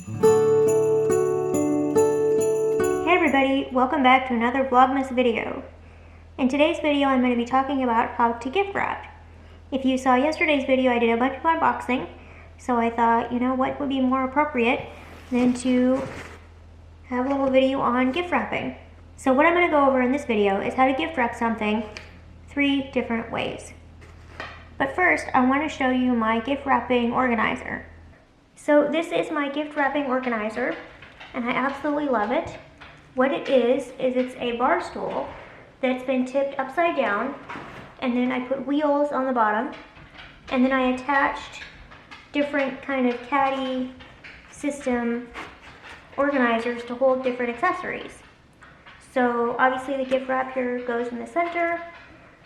Hey everybody, welcome back to another Vlogmas video. In today's video I'm going to be talking about how to gift wrap. If you saw yesterday's video, I did a bunch of unboxing, so I thought, you know, what would be more appropriate than to have a little video on gift wrapping. So what I'm going to go over in this video is how to gift wrap something 3 different ways. But first, I want to show you my gift wrapping organizer. So this is my gift wrapping organizer, and I absolutely love it. What it is it's a bar stool that's been tipped upside down, and then I put wheels on the bottom, and then I attached different kind of caddy system organizers to hold different accessories. So obviously the gift wrap here goes in the center,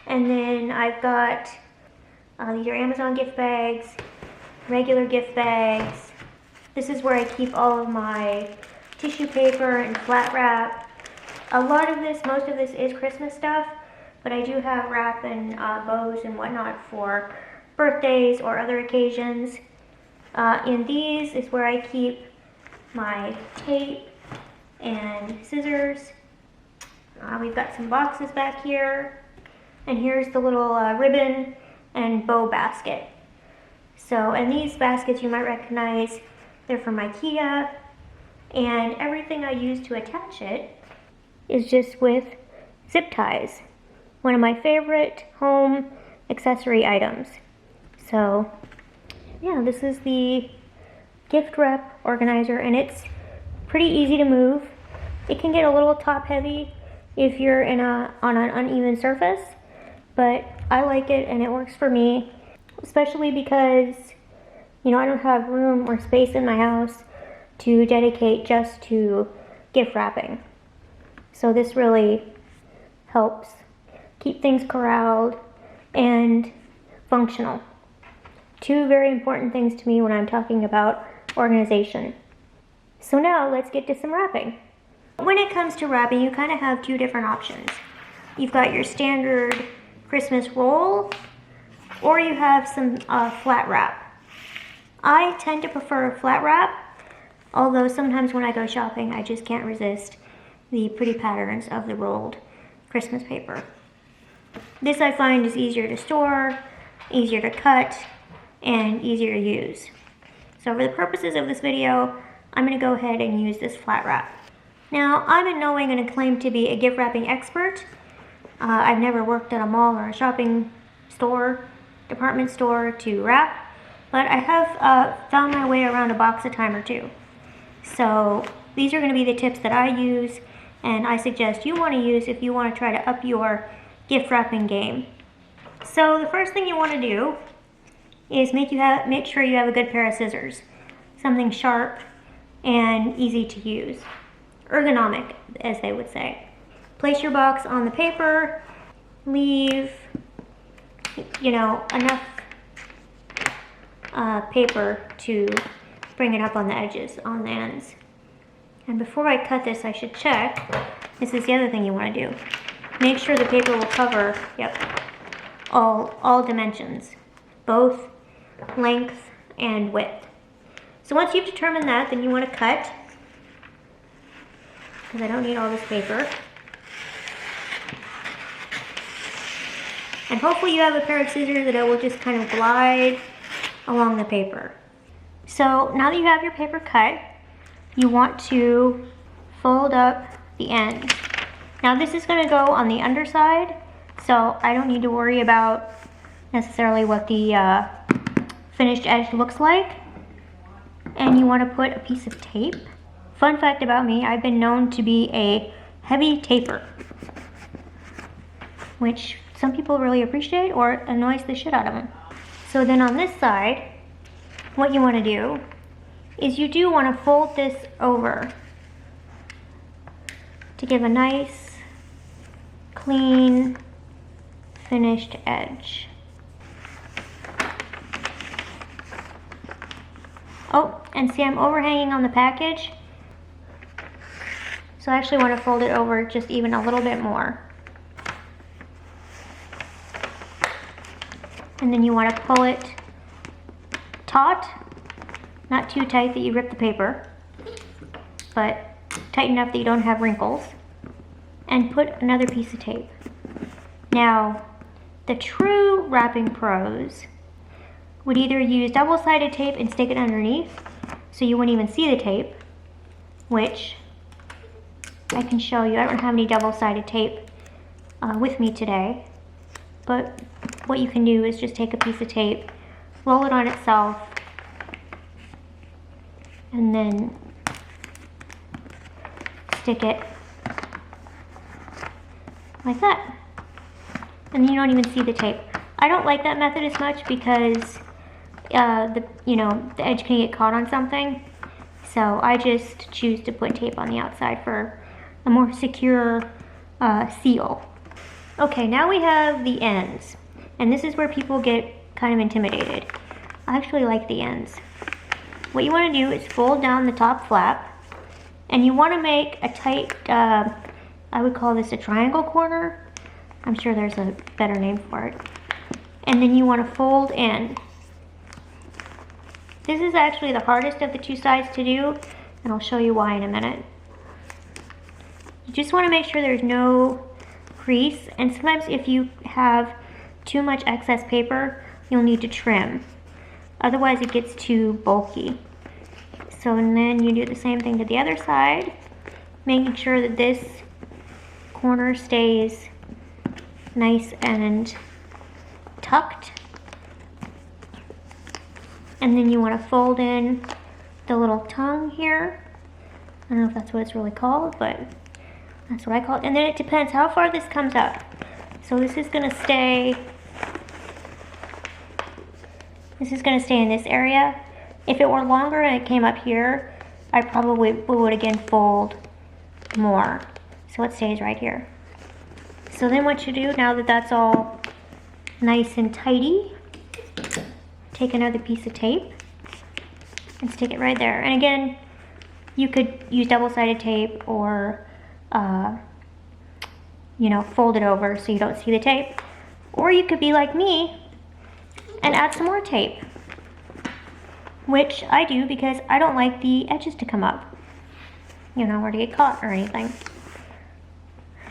and then I've got these are Amazon gift bags, regular gift bags. This is where I keep all of my tissue paper and flat wrap. A lot of this, most of this is Christmas stuff, but I do have wrap and bows and whatnot for birthdays or other occasions. In these is where I keep my tape and scissors. We've got some boxes back here, and here's the little ribbon and bow basket. So, and these baskets you might recognize, they're from IKEA, and everything I use to attach it is just with zip ties. One of my favorite home accessory items. So, yeah, this is the gift wrap organizer, and it's pretty easy to move. It can get a little top heavy if you're on an uneven surface, but I like it and it works for me, especially because, you know, I don't have room or space in my house to dedicate just to gift wrapping. So this really helps keep things corralled and functional. 2 very important things to me when I'm talking about organization. So now let's get to some wrapping. When it comes to wrapping, you kind of have 2 different options. You've got your standard Christmas roll, or you have some flat wrap. I tend to prefer flat wrap, although sometimes when I go shopping I just can't resist the pretty patterns of the rolled Christmas paper. This I find is easier to store, easier to cut, and easier to use. So for the purposes of this video, I'm going to go ahead and use this flat wrap. Now, I'm in no way going to claim to be a gift wrapping expert. I've never worked at a mall or a shopping store, department store to wrap, but I have found my way around a box a time or 2. So these are going to be the tips that I use, and I suggest you want to use if you want to try to up your gift wrapping game. So the first thing you want to do is make sure you have a good pair of scissors, something sharp and easy to use, ergonomic, as they would say. Place your box on the paper, leave, you know, enough paper to bring it up on the edges, on the ends. And before I cut this, I should check. This is the other thing you want to do. Make sure the paper will cover, all dimensions, both length and width. So once you've determined that, then you want to cut, because I don't need all this paper. And hopefully you have a pair of scissors that it will just kind of glide along the paper. So now that you have your paper cut, you want to fold up the ends. Now this is going to go on the underside, so I don't need to worry about necessarily what the finished edge looks like. And you want to put a piece of tape. Fun fact about me, I've been known to be a heavy taper, which some people really appreciate or annoys the shit out of them. So then on this side, what you want to do is you do want to fold this over to give a nice, clean, finished edge. Oh, and see, I'm overhanging on the package, so I actually want to fold it over just even a little bit more. And then you want to pull it taut, not too tight that you rip the paper. but tight enough that you don't have wrinkles. And put another piece of tape. Now, the true wrapping pros would either use double-sided tape and stick it underneath so you wouldn't even see the tape, which I can show you. I don't have any double-sided tape with me today, but what you can do is just take a piece of tape, roll it on itself, and then stick it like that. And you don't even see the tape. I don't like that method as much because the edge can get caught on something. So I just choose to put tape on the outside for a more secure seal. Okay, now we have the ends. And this is where people get kind of intimidated. I actually like the ends. What you want to do is fold down the top flap, and you want to make a tight, I would call this a triangle corner. I'm sure there's a better name for it. And then you want to fold in. This is actually the hardest of the two sides to do, and I'll show you why in a minute. You just want to make sure there's no crease, and sometimes if you have too much excess paper, you'll need to trim. Otherwise it gets too bulky. So and then you do the same thing to the other side, making sure that this corner stays nice and tucked. And then you want to fold in the little tongue here. I don't know if that's what it's really called, but that's what I call it. And then it depends how far this comes up. So this is going to stay in this area. If it were longer and it came up here, I probably would again fold more. So it stays right here. So then what you do, now that that's all nice and tidy, take another piece of tape and stick it right there. And again, you could use double-sided tape or fold it over so you don't see the tape. Or you could be like me and add some more tape, which I do because I don't like the edges to come up, or to get caught or anything.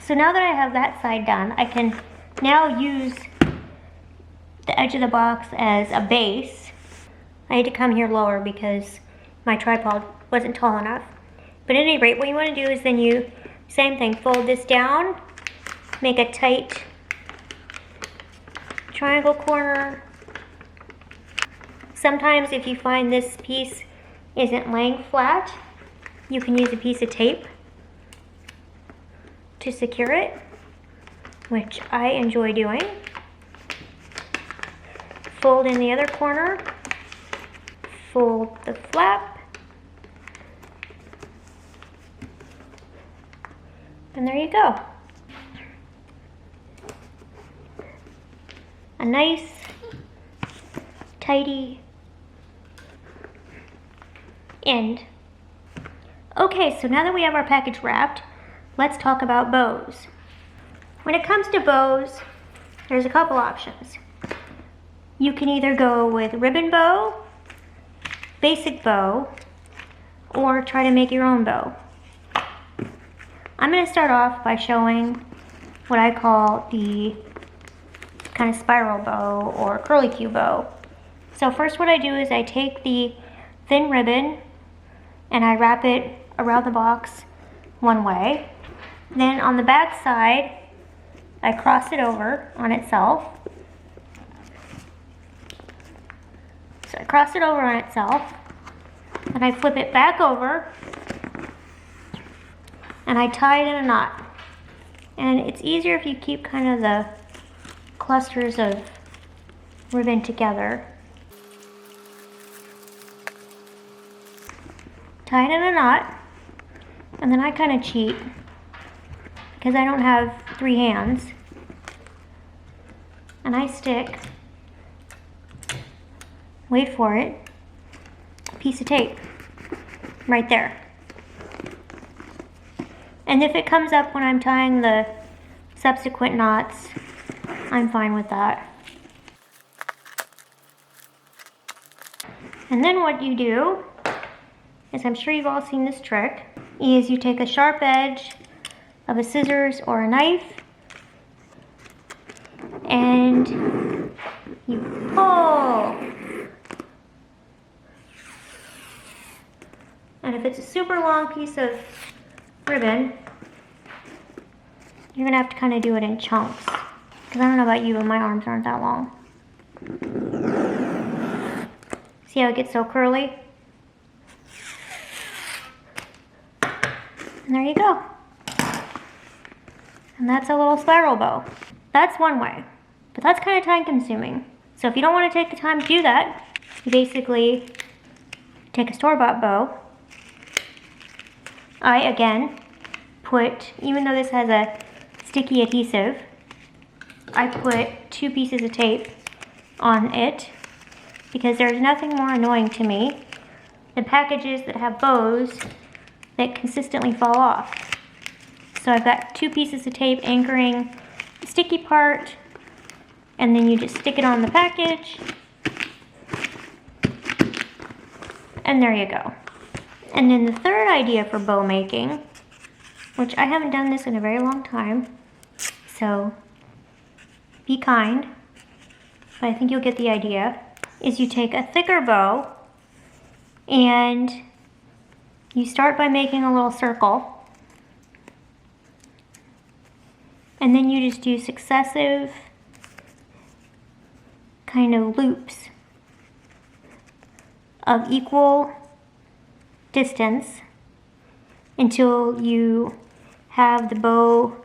So now that I have that side done, I can now use the edge of the box as a base. I had to come here lower because my tripod wasn't tall enough. But at any rate, what you want to do is then you, same thing, fold this down, make a tight triangle corner. Sometimes if you find this piece isn't laying flat, you can use a piece of tape to secure it, which I enjoy doing. Fold in the other corner, fold the flap, and there you go. A nice, tidy end. Okay, so now that we have our package wrapped, let's talk about bows. When it comes to bows, there's a couple options. You can either go with ribbon bow, basic bow, or try to make your own bow. I'm going to start off by showing what I call the kind of spiral bow or curlicue bow. So first what I do is I take the thin ribbon and I wrap it around the box one way. Then on the back side, I cross it over on itself. So I cross it over on itself, and I flip it back over, and I tie it in a knot. And it's easier if you keep kind of the clusters of ribbon together. Tie it in a knot, and then I kind of cheat because I don't have 3 hands, and I stick, wait for it, a piece of tape right there. And if it comes up when I'm tying the subsequent knots, I'm fine with that. And then what you do is, I'm sure you've all seen this trick, is you take a sharp edge of a scissors or a knife and you pull. And if it's a super long piece of ribbon, you're gonna have to kind of do it in chunks. Because I don't know about you, but my arms aren't that long. See how it gets so curly? And there you go. And that's a little spiral bow. That's one way, but that's kind of time consuming. So if you don't want to take the time to do that, you basically take a store-bought bow. I, again, put, even though this has a sticky adhesive, I put 2 pieces of tape on it because there's nothing more annoying to me than packages that have bows that consistently fall off. So I've got 2 pieces of tape anchoring the sticky part, and then you just stick it on the package, and there you go. And then the third idea for bow making, which I haven't done this in a very long time, so be kind, but I think you'll get the idea, is you take a thicker bow and you start by making a little circle, and then you just do successive kind of loops of equal distance until you have the bow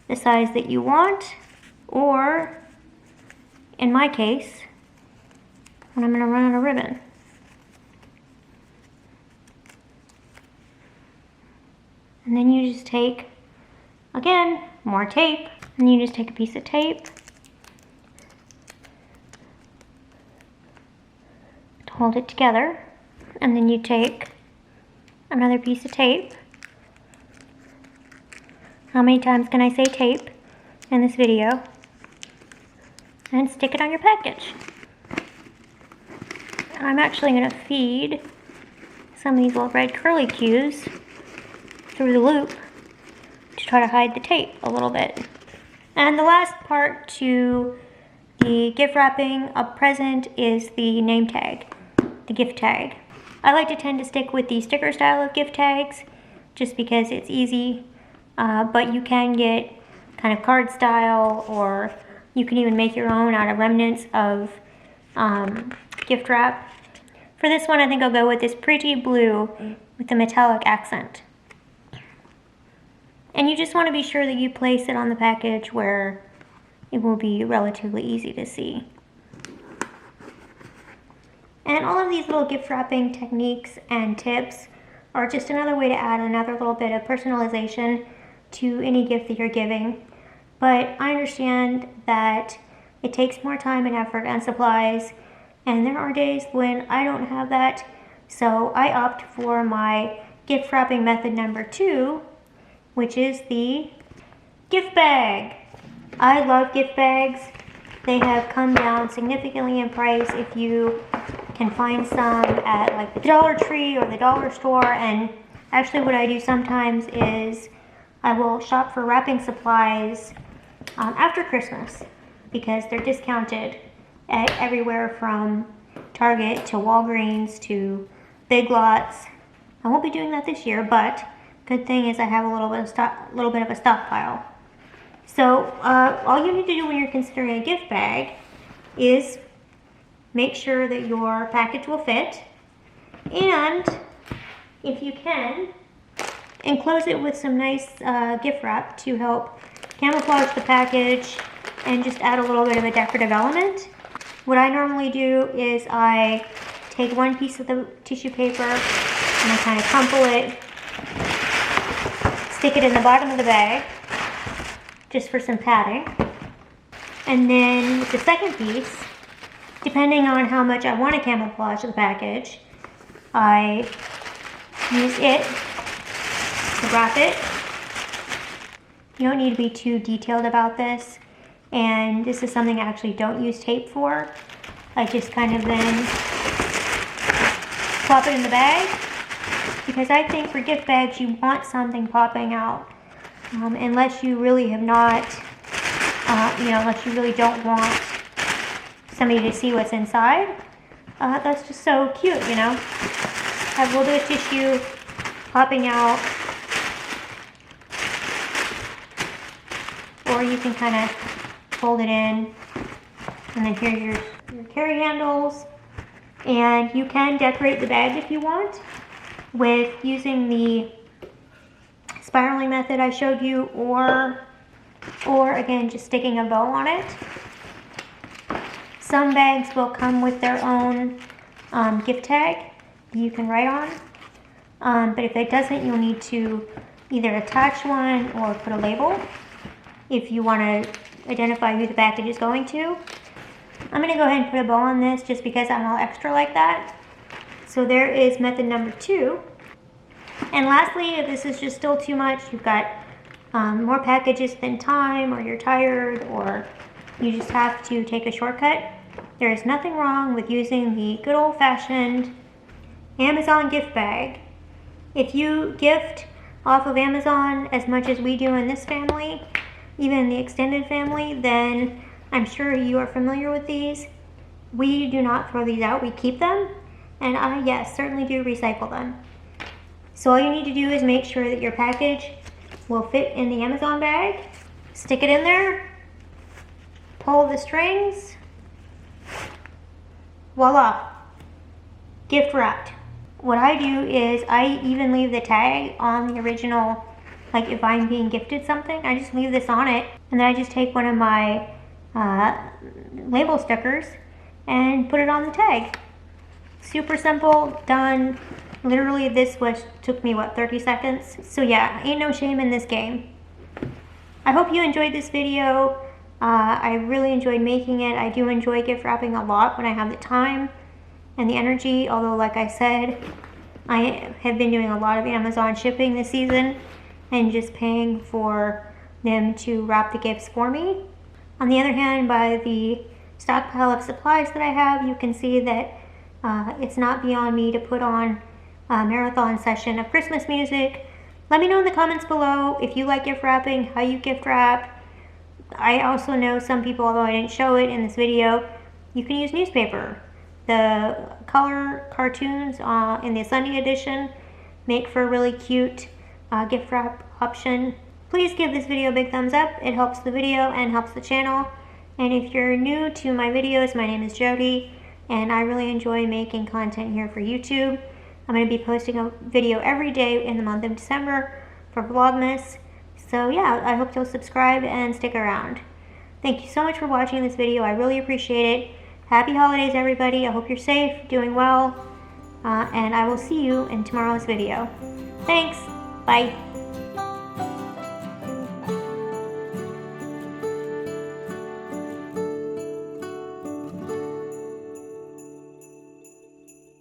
the size that you want, or in my case, when I'm going to run out of ribbon. And then you just take, again, more tape, and you just take a piece of tape to hold it together, and then you take another piece of tape. How many times can I say tape in this video? And stick it on your package. And I'm actually going to feed some of these little red curly cues through the loop to try to hide the tape a little bit. And the last part to the gift wrapping a present is the name tag, the gift tag. I like to tend to stick with the sticker style of gift tags just because it's easy, but you can get kind of card style, or you can even make your own out of remnants of gift wrap. For this one, I think I'll go with this pretty blue with the metallic accent. And you just want to be sure that you place it on the package where it will be relatively easy to see. And all of these little gift wrapping techniques and tips are just another way to add another little bit of personalization to any gift that you're giving. But I understand that it takes more time and effort and supplies, and there are days when I don't have that, so I opt for my gift wrapping method number 2, which is the gift bag. I love gift bags. They have come down significantly in price if you can find some at like the Dollar Tree or the dollar store. And actually what I do sometimes is I will shop for wrapping supplies after Christmas because they're discounted at everywhere from Target to Walgreens to Big Lots. I won't be doing that this year, but good thing is I have a little bit of a stockpile. So all you need to do when you're considering a gift bag is make sure that your package will fit, and if you can, enclose it with some nice gift wrap to help camouflage the package and just add a little bit of a decorative element. What I normally do is I take one piece of the tissue paper and I kind of crumple it, stick it in the bottom of the bag just for some padding, and then with the second piece, depending on how much I want to camouflage the package, I use it to wrap it. You don't need to be too detailed about this, and this is something I actually don't use tape for. I just kind of then plop it in the bag, because I think for gift bags you want something popping out, unless you really have not, unless you really don't want somebody to see what's inside. That's just so cute, you know. Have a little bit of tissue popping out, or you can kind of fold it in, and then here's your carry handles. And you can decorate the bag if you want with using the spiraling method I showed you, or again just sticking a bow on it. Some bags will come with their own gift tag you can write on, but if it doesn't, you'll need to either attach one or put a label if you want to identify who the package is going to. I'm going to go ahead and put a bow on this just because I'm all extra like that. So there is method number 2. And lastly, if this is just still too much, you've got more packages than time, or you're tired, or you just have to take a shortcut, there is nothing wrong with using the good old-fashioned Amazon gift bag. If you gift off of Amazon as much as we do in this family, even the extended family, then I'm sure you are familiar with these. We do not throw these out, we keep them, and I, yes, certainly do recycle them. So all you need to do is make sure that your package will fit in the Amazon bag, stick it in there, pull the strings, voila, gift wrapped. What I do is I even leave the tag on the original, like if I'm being gifted something, I just leave this on it, and then I just take one of my label stickers and put it on the tag. Super simple, done. Literally this took me, what, 30 seconds? So yeah, ain't no shame in this game. I hope you enjoyed this video. I really enjoyed making it. I do enjoy gift wrapping a lot when I have the time and the energy, although like I said, I have been doing a lot of Amazon shipping this season and just paying for them to wrap the gifts for me. On the other hand, by the stockpile of supplies that I have, you can see that it's not beyond me to put on a marathon session of Christmas music. Let me know in the comments below if you like gift wrapping, how you gift wrap. I also know some people, although I didn't show it in this video, you can use newspaper. The color cartoons in the Sunday edition make for a really cute gift wrap option. Please give this video a big thumbs up. It helps the video and helps the channel. And if you're new to my videos, my name is Jody, and I really enjoy making content here for YouTube. I'm going to be posting a video every day in the month of December for Vlogmas. So yeah, I hope you'll subscribe and stick around. Thank you so much for watching this video. I really appreciate it. Happy holidays, everybody. I hope you're safe, doing well, and I will see you in tomorrow's video. Thanks. Bye.